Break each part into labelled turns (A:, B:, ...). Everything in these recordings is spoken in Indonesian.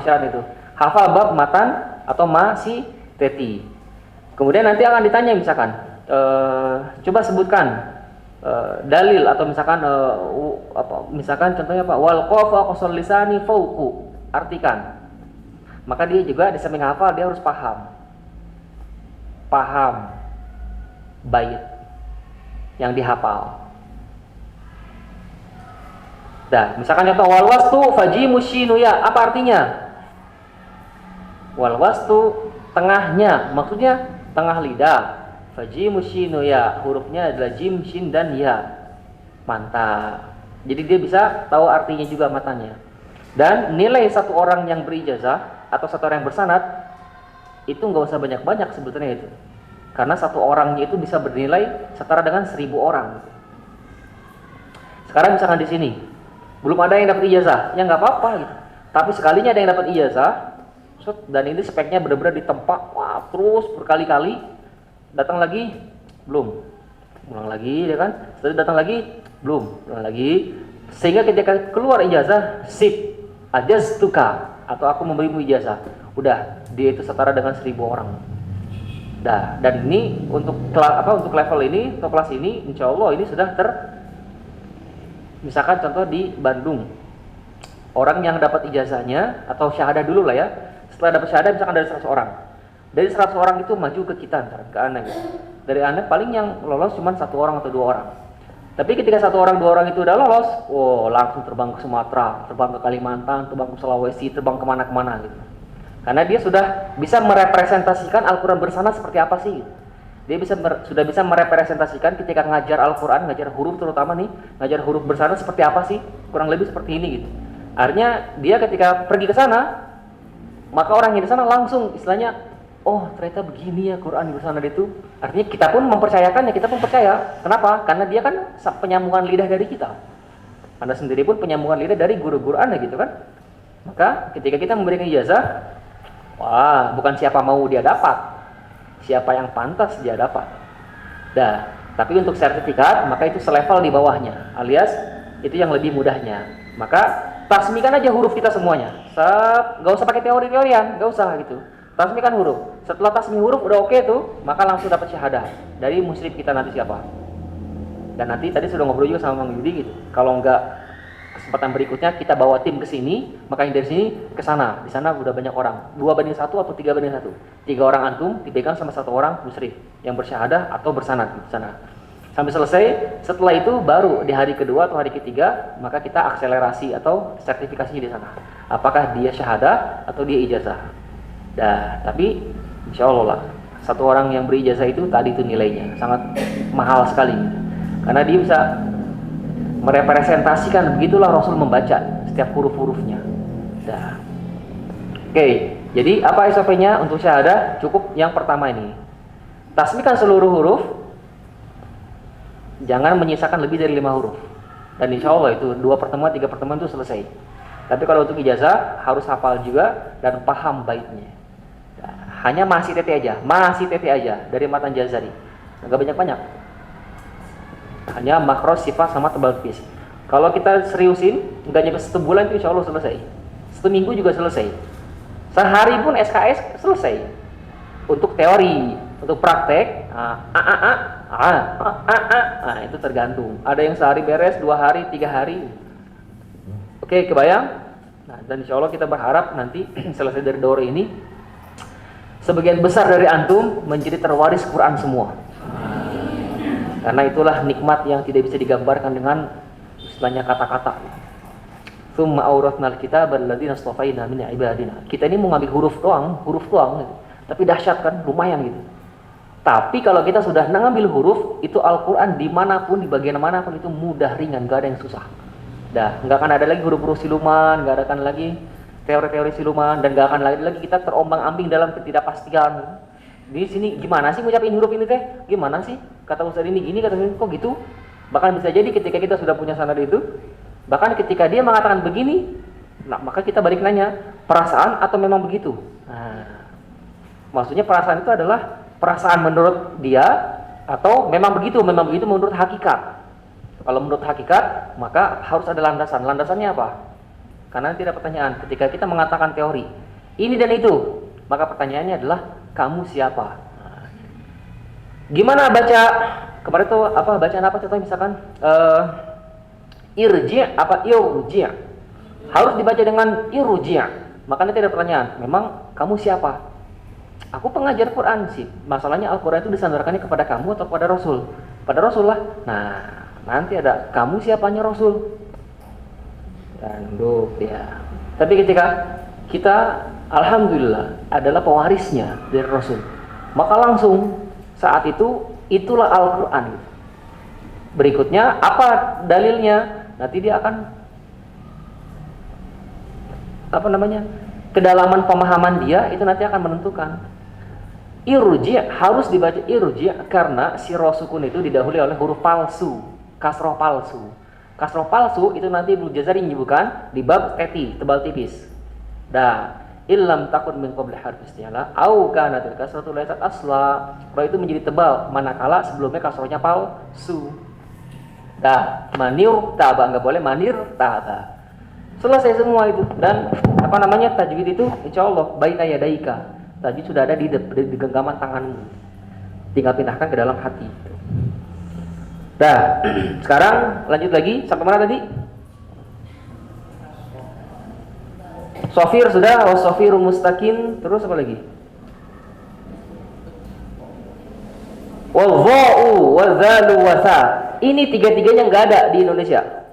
A: syarat itu. Hafal bab matan atau si teti. Kemudian nanti akan ditanya misalkan, coba sebutkan dalil atau misalkan contohnya apa? Wal qafa qasal lisani fauqu. Artikan. Maka dia juga di samping hafal dia harus paham bait yang dihafal. Dah, misalkan contoh wal wastu fajimu shinu ya, apa artinya? Wal wastu tengahnya, maksudnya tengah lidah. Fajimu shinu ya, hurufnya adalah jim, shin dan ya. Mantap. Jadi dia bisa tahu artinya juga matanya. Dan nilai satu orang yang berijazah atau satu orang yang bersanad itu nggak usah banyak-banyak sebetulnya itu. Karena satu orangnya itu bisa bernilai setara dengan 1000 orang. Sekarang misalkan di sini belum ada yang dapat ijazah, ya nggak apa-apa gitu. Tapi sekalinya ada yang dapat ijazah, dan ini speknya benar-benar ditempa, wah terus berkali-kali, datang lagi belum, ulang lagi, ya kan? Setelah datang lagi belum, ulang lagi, sehingga ketika keluar ijazah, sip, ajaztuka, atau aku memberimu ijazah, udah dia itu setara dengan 1000 orang. Dah, dan ini untuk untuk level ini atau kelas ini, insya Allah ini sudah misalkan contoh di Bandung, orang yang dapat ijazahnya atau syahadah dulu lah ya, setelah dapat syahadah misalkan dari 100 orang, dari 100 orang itu maju ke kita, ke Anda gitu. Dari Anda paling yang lolos cuma 1 orang atau 2 orang. Tapi ketika 1 orang 2 orang itu udah lolos, langsung terbang ke Sumatera, terbang ke Kalimantan, terbang ke Sulawesi, terbang kemana-kemana gitu. Karena dia sudah bisa merepresentasikan Al-Quran bersanad seperti apa sih gitu. Dia sudah bisa merepresentasikan ketika ngajar Al-Quran, ngajar huruf terutama nih, ngajar huruf bersanad seperti apa sih, kurang lebih seperti ini gitu. Artinya dia ketika pergi ke sana, maka orang yang di sana langsung istilahnya, oh ternyata begini ya Quran bersanad itu. Artinya kita pun mempercayakan, ya kita pun percaya. Kenapa? Karena dia kan penyambungan lidah dari kita. Anda sendiri pun penyambungan lidah dari guru-guru Anda gitu kan. Maka ketika kita memberikan ijazah, wah bukan siapa mau dia dapat, siapa yang pantas dia dapat. Dah, tapi untuk sertifikat maka itu selevel di bawahnya, alias itu yang lebih mudahnya. Maka tasmikan aja huruf kita semuanya. Gak usah pakai teori-teorian, gak usah gitu. Tasmikan huruf. Setelah tasmi huruf udah oke tuh, maka langsung dapat syahadah dari musyrif kita nanti siapa. Dan nanti tadi sudah ngobrol juga sama Mang Yudi gitu. Kalau enggak kesempatan berikutnya kita bawa tim ke sini, maka yang dari sini ke sana. Di sana udah banyak orang. 2:1 atau 3:1. 3 orang antum dipegang sama 1 orang musyrif yang bersyahadah atau bersanad di sana. Sampai selesai, setelah itu baru di hari kedua atau hari ketiga, maka kita akselerasi atau sertifikasinya di sana. Apakah dia syahadah atau dia ijazah. Dah, tapi insya Allah lah, 1 orang yang berijazah itu tadi itu nilainya sangat mahal sekali. Karena dia bisa merepresentasikan, begitulah Rasul membaca setiap huruf-hurufnya. Dah. Oke, jadi apa SOP-nya untuk syahadah? Cukup yang pertama ini. Tasmikan seluruh huruf. Jangan menyisakan lebih dari 5 huruf. Dan insya Allah itu 2 pertemuan, 3 pertemuan itu selesai. Tapi kalau untuk ijazah harus hafal juga dan paham baitnya. Hanya masih tete aja dari matan Jazari. Enggak banyak-banyak. Hanya makros, sifat sama tebal tipis. Kalau kita seriusin, enggak nyampe 1 bulan itu insya Allah selesai. 1 minggu juga selesai. Sehari pun SKS selesai. Untuk teori, untuk praktek, itu tergantung. Ada yang sehari beres, 2 hari, 3 hari. Oke, kebayang? Nah, dan insya Allah kita berharap nanti selesai dari daurah ini, sebagian besar dari antum menjadi terwaris Quran semua. Karena itulah nikmat yang tidak bisa digambarkan dengan istilahnya kata-kata. Tsumma awratnal kitaba alladzina astafaina min ibadina. Kita ini mau ngambil huruf doang gitu. Tapi dahsyat kan, lumayan gitu. Tapi kalau kita sudah ngambil huruf, itu Al-Quran dimanapun, di bagian manapun itu mudah, ringan, gak ada yang susah. Dah, nggak akan ada lagi huruf-huruf siluman, nggak akan lagi teori-teori siluman, dan nggak akan lagi kita terombang-ambing dalam ketidakpastian. Di sini gimana sih ngucapin huruf ini teh? Gimana sih? Kata Ustaz ini gini, kata ini kok gitu? Bahkan bisa jadi ketika kita sudah punya sanad itu, bahkan ketika dia mengatakan begini, nah maka kita balik nanya, perasaan atau memang begitu? Nah, maksudnya perasaan itu adalah perasaan menurut dia atau memang begitu menurut hakikat. Kalau menurut hakikat, maka harus ada landasan. Landasannya apa? Karena nanti ada pertanyaan ketika kita mengatakan teori ini dan itu, maka pertanyaannya adalah kamu siapa? Gimana baca kemarin itu apa bacaan apa contohnya misalkan irji apa irji harus dibaca dengan irji. Maka nanti ada pertanyaan, memang kamu siapa? Aku pengajar Quran sih. Masalahnya Al-Quran itu disandarkannya kepada kamu atau kepada Rasul? Pada Rasul lah. Nah, nanti ada kamu siapanya Rasul? Dan ya. Tapi ketika kita alhamdulillah adalah pewarisnya dari Rasul, maka langsung saat itu itulah Al-Quran. Berikutnya apa dalilnya? Nanti dia akan kedalaman pemahaman dia itu nanti akan menentukan. Irji harus dibaca irji karena si ro sukun itu didahului oleh huruf palsu, kasroh palsu. Kasroh palsu itu nanti Ibnu Jazari menyebutkan di bab teti, tebal tipis. Illam takun min qabli harf isti'la au kanatil kasratu laysat asla. Ro itu menjadi tebal manakala sebelumnya kasrohnya palsu. Manir taba, enggak boleh manir taba. Selesai semua itu. Dan tajwid itu insyaallah baina yadaika. Tajwid sudah ada di genggaman tanganmu. Tinggal pindahkan ke dalam hati. Sekarang lanjut lagi sampai mana tadi? Sofir sudah, wasofiru mustaqim, terus apa lagi? Wadza'u, wadzalu, wasa. Ini tiga-tiganya nggak ada di Indonesia.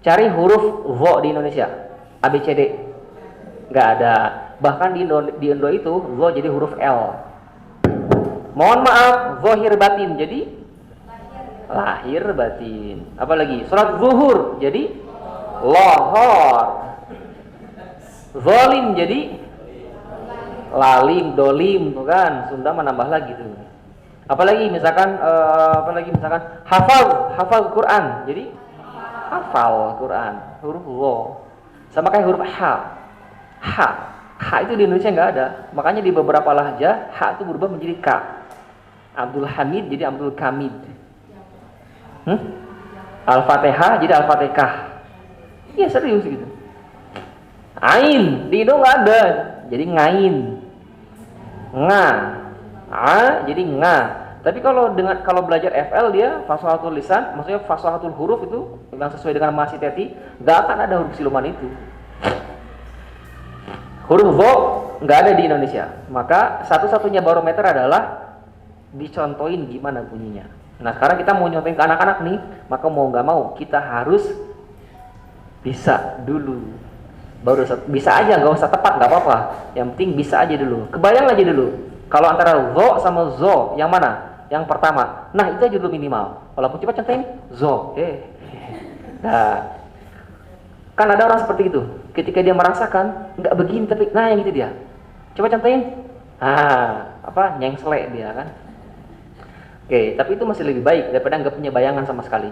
A: Cari huruf vo di Indonesia, ABCD, nggak ada. Bahkan di Indo itu vo jadi huruf L. Mohon maaf, zahir batin jadi lahir batin. Apalagi surat zuhur jadi lohor. Zalim jadi lalim, dolim, tuh kan. Sunda menambah lagi tuh. Apalagi misalkan hafal Quran jadi hafal Quran, huruf wo. Sama kayak huruf ha itu di Indonesia nggak ada. Makanya di beberapa lahjah ha itu berubah menjadi ka. Abdul Hamid jadi Abdul Kamid. Al-Fatihah jadi Al-Fatihah. Iya serius gitu. Ain di Indo nggak ada, jadi ngain. Jadi nga. Tapi kalau belajar FL dia fasahatul lisan, maksudnya fasahatul huruf itu yang sesuai dengan masih teti, nggak akan ada huruf siluman itu. Huruf vo nggak ada di Indonesia. Maka satu-satunya barometer adalah dicontohin gimana bunyinya. Nah sekarang kita mau nyontohin ke anak-anak nih, maka mau nggak mau kita harus bisa dulu. Baru bisa aja, nggak usah tepat, nggak apa-apa. Yang penting bisa aja dulu. Kebayang aja dulu. Kalau antara zo sama zo, yang mana? Yang pertama. Nah itu aja dulu minimal. Walaupun cepat contohin zo. Nah, kan ada orang seperti itu. Ketika dia merasakan nggak begini tapi, nah yang itu dia. Coba contohin. Nyengsle dia kan. Oke, tapi itu masih lebih baik daripada nggak punya bayangan sama sekali.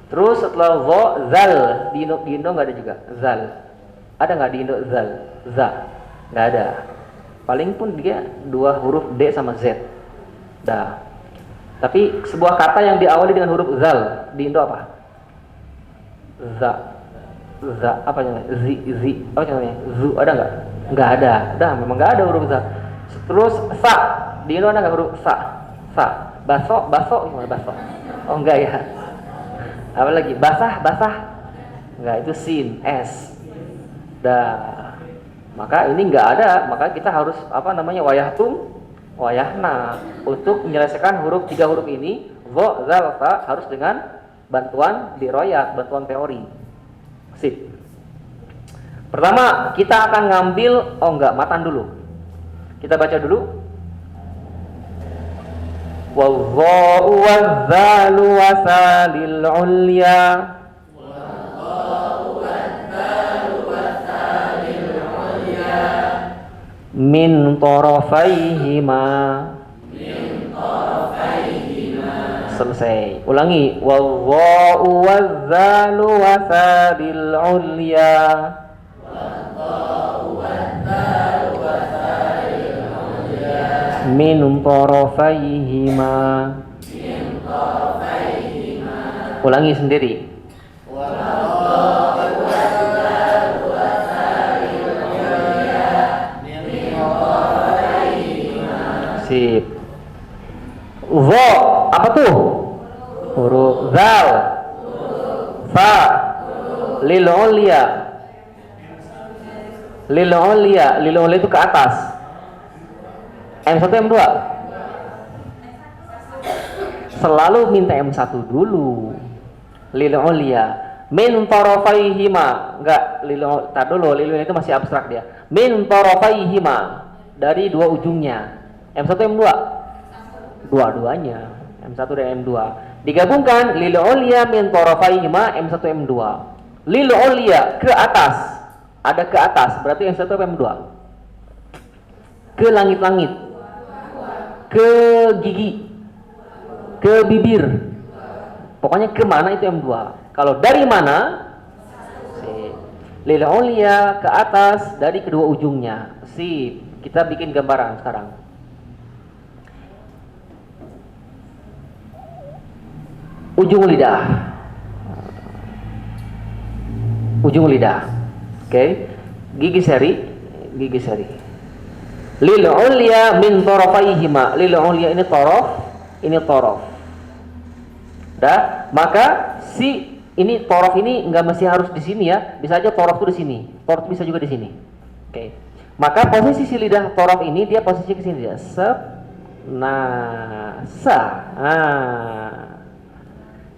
A: Terus setelah zo, zal di Indo nggak ada juga. Zal. Ada nggak di Indo zal? Za, nggak ada. Paling pun dia dua huruf D sama Z. Tapi sebuah kata yang diawali dengan huruf zal di Indo apa? Za apa namanya? Zi apa namanya? Zu ada nggak? Nggak ada. Memang nggak ada huruf za. Terus sa di Indo ada nggak huruf sa? Baso gimana baso? Oh enggak ya. Apa lagi? Basah nggak, itu sin s. Maka ini nggak ada, maka kita harus wayahna untuk menyelesaikan tiga huruf ini vo, zal, sa harus dengan bantuan diroyat, bantuan teori. Sip. Pertama kita akan ngambil matan dulu. Kita baca dulu. Wadh-dha'u wadh-dhalu wasalil ulya. Min tarafaihima. Selesai. Ulangi. Wadh-dha'u wadh-dhalu wasalil ulya. Min tarafaihima. Ulangi sendiri. sip. Zo, apa tuh? Huruf. Zal, fa, lil ulia. Lil ulia itu ke atas. M1 M2. Selalu minta M1 dulu. Lil ulia. Min tarafaihima. Enggak, tar dulu, lil itu masih abstrak dia. Min tarafaihima, dari dua ujungnya. M1 M2. Dua-duanya. M1 dan M2. Digabungkan lil ulia min tarafaihima M1 M2. Lil ulia ke atas. Ada ke atas, berarti M1 M2. Ke langit-langit. Ke gigi. Ke bibir. Pokoknya ke mana itu M2. Kalau dari mana? Lil ulia ke atas dari kedua ujungnya. Sip. Kita bikin gambaran sekarang. Ujung lidah. Ujung lidah. Oke. Gigi seri. Lil ulia min tarafaihima. Lil ulia ini torof, ini torof. Dah, maka si ini torof ini nggak mesti harus di sini ya. Bisa aja torof itu di sini. Torof bisa juga di sini. Oke. Maka posisi si lidah torof ini dia posisi ke sini dia. Sep, nah, sa. Nah.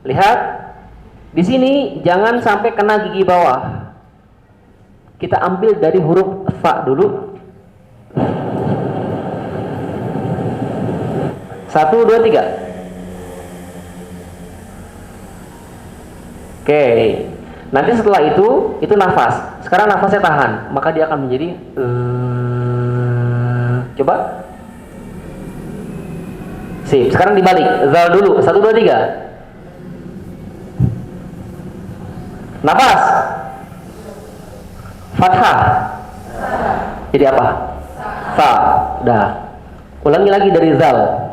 A: Lihat di sini jangan sampai kena gigi bawah. Kita ambil dari huruf fa dulu. 1, 2, 3. Oke. Nanti setelah itu nafas. Sekarang nafasnya tahan, maka dia akan menjadi coba. Sip. Sekarang dibalik. Zal dulu. 1, 2, 3. Nafas. Fathah. Jadi apa? Fa. Dah. Ulangi lagi dari zal.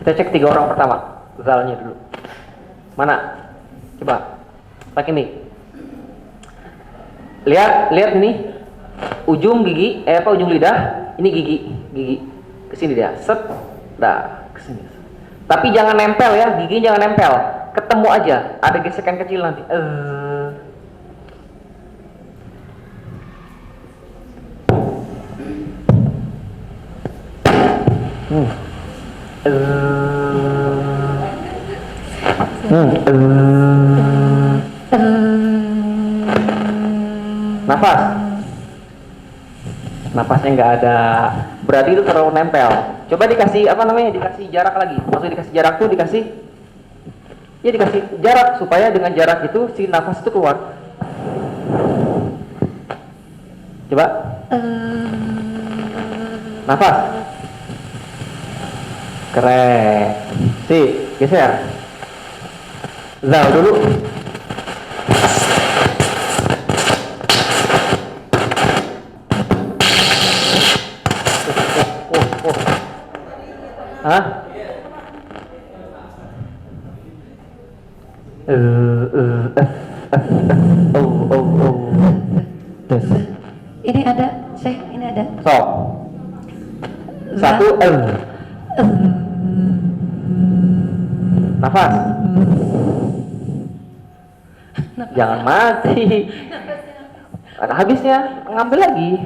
A: Kita cek 3 orang pertama. Zalnya dulu. Mana? Coba. Pakai mic. Lihat ini. Ujung gigi, ujung lidah. Ini gigi. Kesini dia. Set. Dah. Kesini. Tapi jangan nempel ya, gigi jangan nempel. Ketemu aja, ada gesekan kecil nanti. Nafas. Napasnya nggak ada, berarti itu terlalu nempel. Coba dikasih dikasih jarak lagi. Maksudnya dikasih jarak tuh dikasih jarak supaya dengan jarak itu si nafas itu keluar. Coba. Nafas. Keren. Geser. Zal dulu. Hah?
B: Ini ada, Syekh, ini ada.
A: Sok. 1 Nafas. Jangan mati. Habisnya ngambil lagi.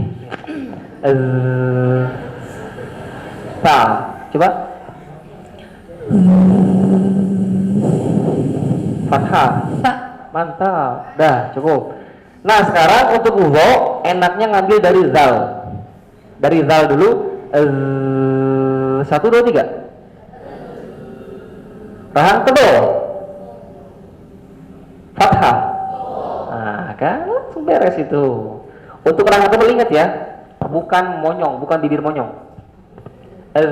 A: Coba. Fathah. Mantap. Dah, cukup. Nah, sekarang untuk wudu enaknya ngambil dari zal. Dari zal dulu. 1, 2, 3. Rahang tebal. Fathah. Nah, kan langsung beres itu. Untuk rahang tebal ingat ya, bukan monyong, bukan bibir monyong. Dan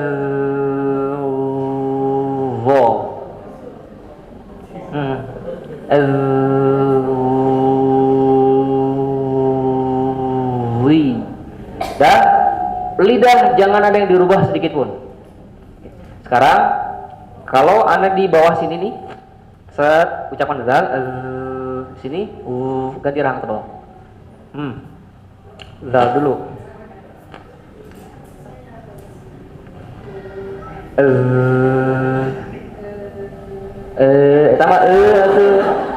A: lidah jangan ada yang dirubah sedikit pun. Sekarang kalau Anda di bawah sini nih, set ucapan zal sini ganti rahang tebal. Zal dulu. Eta mah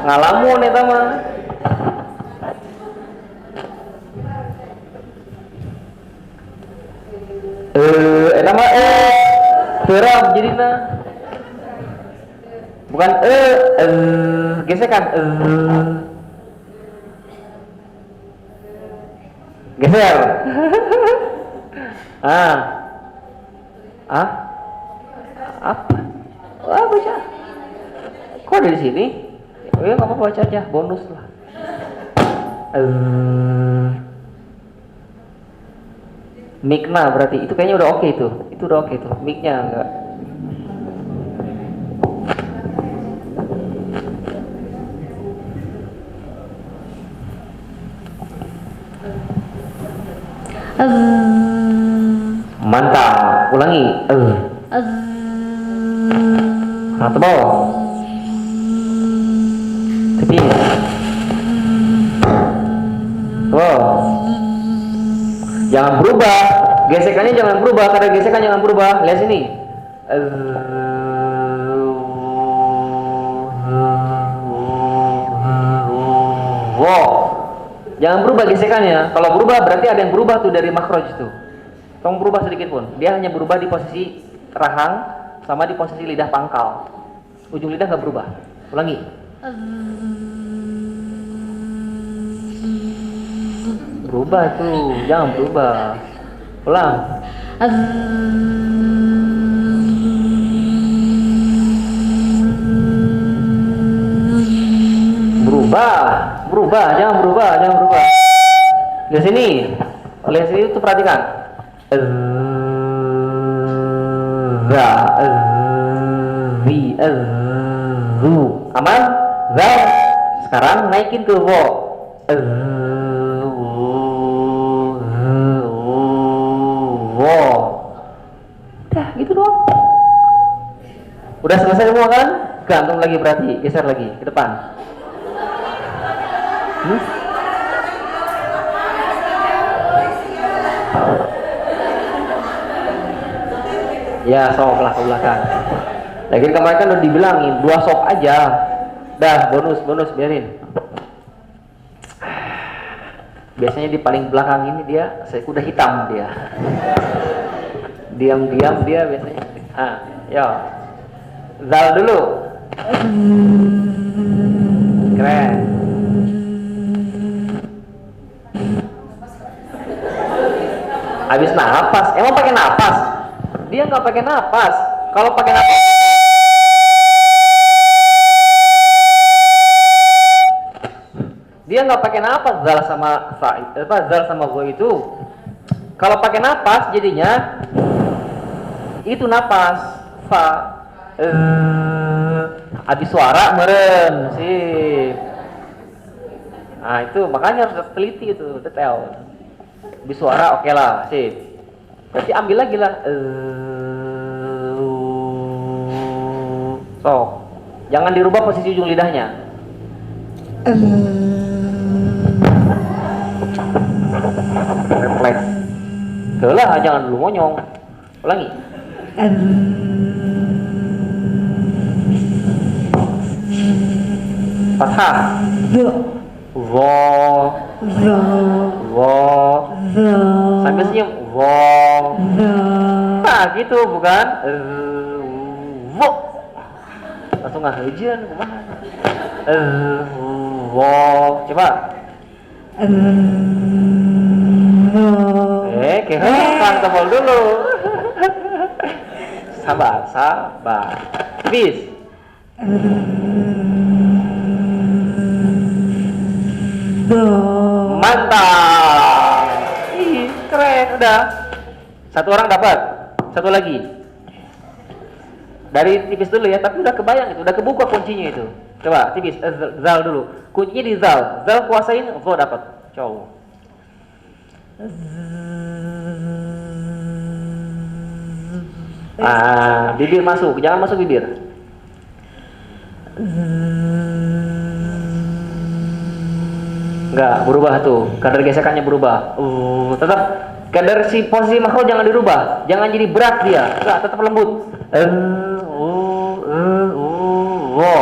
A: ngalamun eta mah. Eta mah terap jadina. Bukan gesekan geser. Apa? Wah, baca. Kok ada di sini? Oh ya, kamu baca aja, bonus lah. Mikna berarti itu kayaknya udah oke itu udah oke tuh, miknya enggak. Mantap, ulangi. Tebal. Kecil. Jangan berubah. Gesekannya jangan berubah. Karena gesekan jangan berubah. Lihat sini. Jangan berubah gesekannya. Kalau berubah berarti ada yang berubah tuh dari makhraj itu. Tolong berubah sedikit pun. Dia hanya berubah di posisi rahang sama di posisi lidah pangkal. Ujung lidah nggak berubah. Ulangi. Berubah tuh, jangan berubah. Ulang. Berubah, jangan berubah. Lihat sini tuh perhatikan. Aman? Zal. Sekarang naikin ke wo. Udah gitu doang. Udah selesai semua kan? Gantung lagi berarti, geser lagi ke depan. Ya, sok lah ke belakang. Lagi kemarin kan udah dibilangin 2 sok aja. Dah, bonus biarin. Biasanya di paling belakang ini dia saya kuda hitam dia. Diam-diam dia biasanya. Ya. Zal dulu. Keren. Habis napas. Emang pakai napas? Dia nggak pakai napas. Kalau pakai napas dia nggak pakai napas. Zal sama go itu kalau pakai napas jadinya itu napas fa habis suara meren sih. Nah itu makanya harus teliti itu, detail. Habis suara oke lah sih. Berarti ambil lagi lah jangan dirubah posisi ujung lidahnya. Refleks. Gelah, jangan dulu monyong. Ulangi. Fathah. Wo. Sambil senyum. Nah gitu bukan? Langsung nggak hujan kemana? Coba. Kehilangan tebal dulu. Sabar. Bis. Mantap. Keren udah. Satu orang dapat. Satu lagi. Dari tipis dulu ya, tapi udah kebayang itu, udah kebuka kuncinya itu. Coba tipis, zal dulu. Kuncinya di zal. Zal kuasain, zo dapat. Coba. Bibir masuk, jangan masuk bibir. Enggak, berubah tuh. Kadar gesekannya berubah. Tetap kadar si posisi makro jangan dirubah. Jangan jadi berat dia. Enggak, tetap lembut. Wo.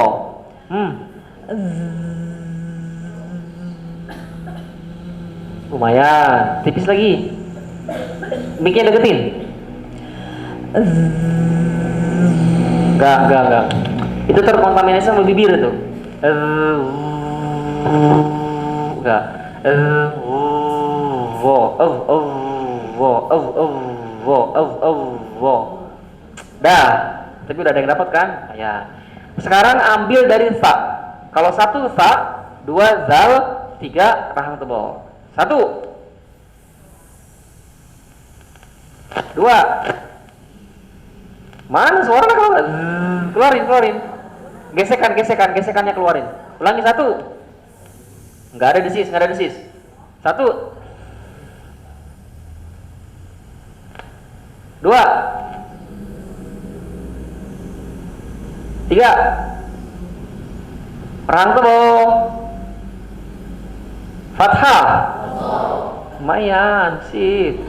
A: Lumayan, tipis lagi. Mic-nya deketin. Enggak. Itu terkontaminasi sama bibir itu. Enggak. Dah, tapi udah ada yang dapat kan? Ya. Sekarang ambil dari sa. Kalau satu sa, dua zal, tiga rahang tebal. Satu, dua. Mana suara kalau keluarin. Gesekannya keluarin. Ulangi satu. Nggak ada desis. Satu, dua, tiga. Rahang tebal. Fathah. Lumayan, sip.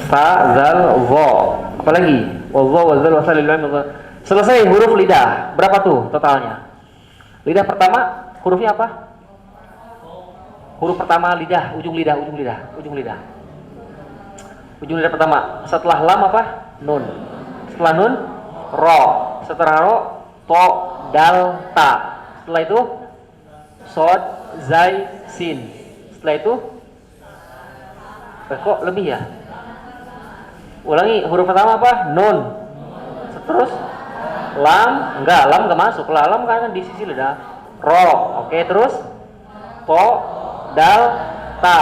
A: Fa, zal, wo. Apa lagi? Wallah, wazal, wasal, selesai huruf lidah. Berapa tuh totalnya? Lidah pertama, hurufnya apa? Huruf pertama lidah, ujung lidah. Ujung lidah pertama. Setelah lam apa? Nun. Setelah nun, ro. Setelah ro, to, dal, ta. Setelah itu sod, zai, sin. Setelah itu kok lebih ya? Ulangi, huruf pertama apa? Nun. Terus lam, lam enggak masuk. Lam kan di sisi lidah. Ro. Oke, terus to, dal, ta.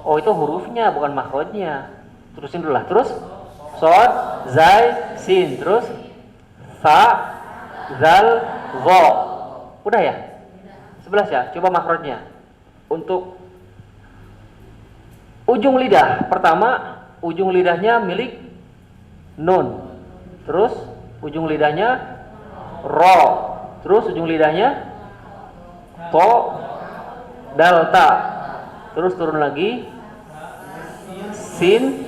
A: Oh, itu hurufnya bukan makhrajnya. Terusin dulu lah. Terus sod, zai, sin. Terus sa, zal, zo. Udah ya? 11 ya? Coba makhrajnya. Untuk ujung lidah pertama, ujung lidahnya milik nun. Terus ujung lidahnya ro. Terus ujung lidahnya to, dal, ta. Terus turun lagi sin,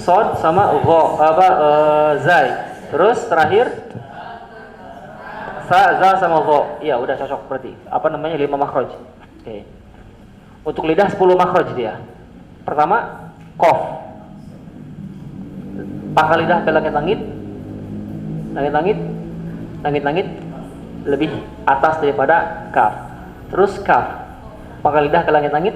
A: sod sama zai. Terus terakhir sa, zal sama go. Iya, udah cocok berarti. Apa namanya? 5 makhraj. Oke. Untuk lidah 10 makhraj dia. Pertama, qaf. Pangkal lidah ke langit-langit. Langit-langit lebih atas daripada kaf. Terus kaf. Pangkal lidah ke langit-langit.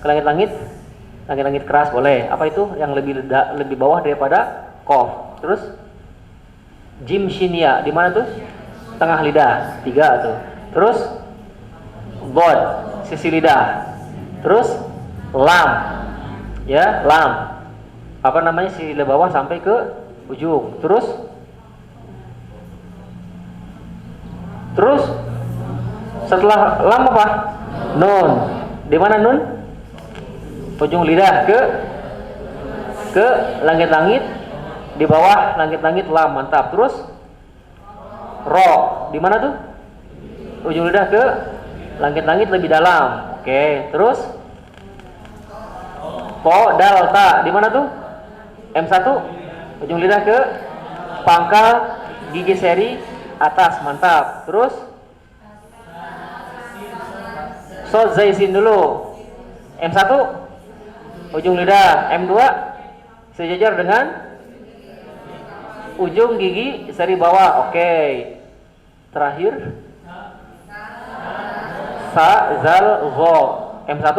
A: Langit-langit keras boleh. Apa itu? Yang lebih bawah daripada qaf. Terus jim shinya di mana tuh? Tengah lidah, 3 tuh. Terus bod, sisi lidah. Terus lam. Ya, lam. Apa namanya? Sisi lidah bawah sampai ke ujung. Terus setelah lam apa? Nun. Di mana nun? Ujung lidah ke langit-langit. Di bawah langit-langit lam, mantap. Terus ro, di mana tuh? Ujung lidah ke langit-langit lebih dalam. Oke, terus po, dal, ta, di mana tuh? M1, ujung lidah ke pangkal gigi seri atas, mantap. Terus sod, zai, sin dulu. M1, ujung lidah. M2, sejajar dengan ujung gigi seri bawah. Oke. Terakhir sa, zal, zo. M1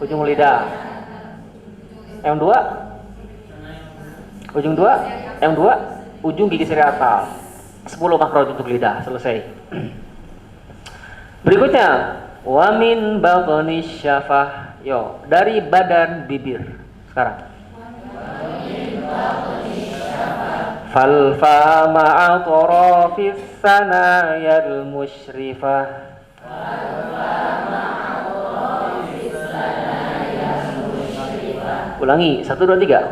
A: ujung lidah. M2 ujung 2. M2 ujung gigi seri atas. 10 makhraj untuk lidah. Selesai. Berikutnya wa min batni syafah. Yo, dari badan bibir. Sekarang falfa ma'a tarafis sanayal musyrifah. Ulangi, 1, 2, 3.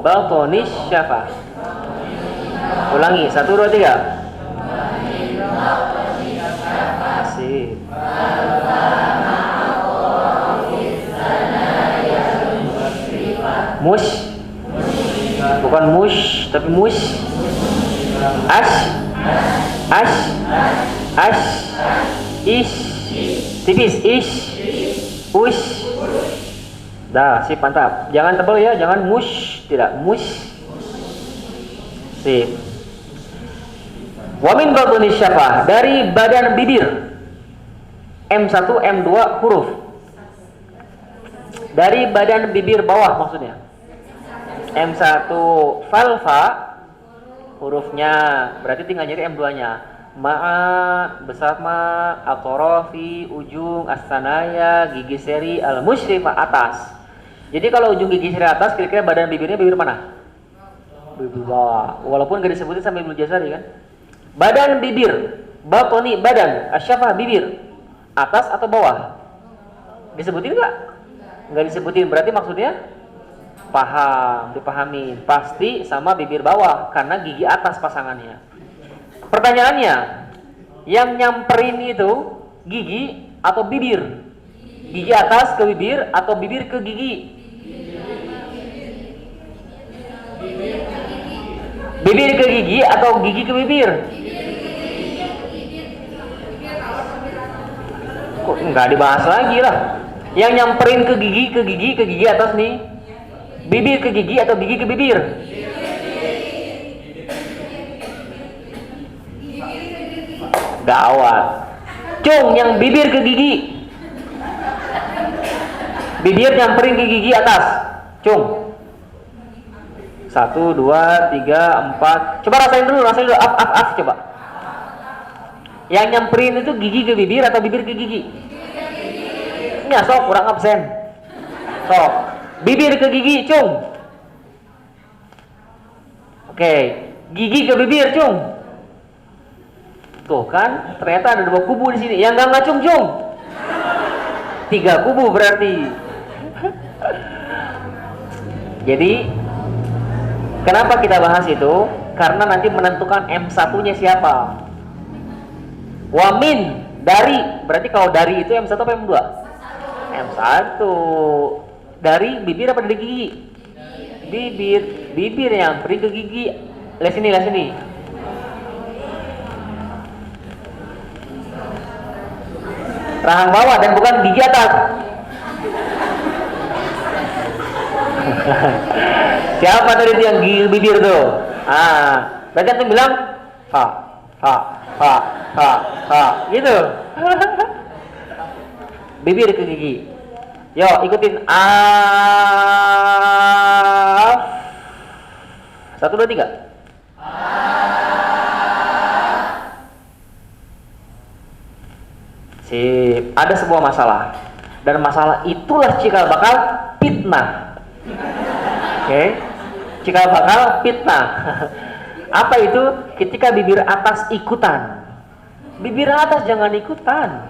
A: Baltonis syafah. Ulangi, 1, 2, 3. Asik. Mush. Bukan mush, tapi mush. Ash. Ish. Tipis. Ish. Ush. Dah, sip, mantap. Jangan tebal ya, jangan mush, tidak mush. Sip. Wa min batni syafah, dari badan bibir. M1, M2 huruf. Dari badan bibir bawah maksudnya. M1 falfa hurufnya, berarti tinggal nyari M2-nya. Ma'a, besar ma, atorofi, ujung, as-sanaya, gigi seri, al-musyrifah, atas. Jadi kalau ujung gigi seri atas, kira-kira badan bibirnya bibir mana? Bibir bawah. Walaupun gak disebutin sampai bibir jasari kan. Badan bibir, batoni badan, asyafah bibir, atas atau bawah? Disebutin nggak? Nggak disebutin, berarti maksudnya paham, dipahami. Pasti sama bibir bawah karena gigi atas pasangannya. Pertanyaannya, yang nyamperin itu gigi atau bibir? Gigi atas ke bibir atau bibir ke gigi? Bibir ke gigi atau gigi ke bibir? Kok nggak dibahas lagi lah. Yang nyamperin ke gigi atas nih. Bibir ke gigi atau gigi ke bibir? Gawat. Cung, yang bibir ke gigi. Bibir nyamperin ke gigi atas. Cung. 1, 2, 3, 4. Coba rasain dulu. Af, coba. Yang nyamperin itu gigi ke bibir atau bibir ke gigi? Ya, sok, kurang absen. Sok. Bibir ke gigi, Cung. Oke, gigi ke bibir, Cung. Tuh kan, ternyata ada 2 kubu di sini. Yang nggak ngacung, Cung. 3 kubu berarti. Jadi, kenapa kita bahas itu? Karena nanti menentukan M1-nya siapa. Wamin, dari. Berarti kalau dari itu M1 apa M2? M1. Dari bibir apa dari gigi? Bibir yang beri ke gigi. Lihat sini. Rahang bawah dan bukan gigi atas. Siapa tadi itu yang gigi bibir tuh? Berarti antum bilang ha, gitu. Bibir ke gigi. Yo, ikutin af. 1, 2, 3. Sip. Ada sebuah masalah. Dan masalah itulah cikal bakal fitnah. Oke. Cikal bakal fitnah. Apa itu? Ketika bibir atas ikutan. Bibir atas jangan ikutan.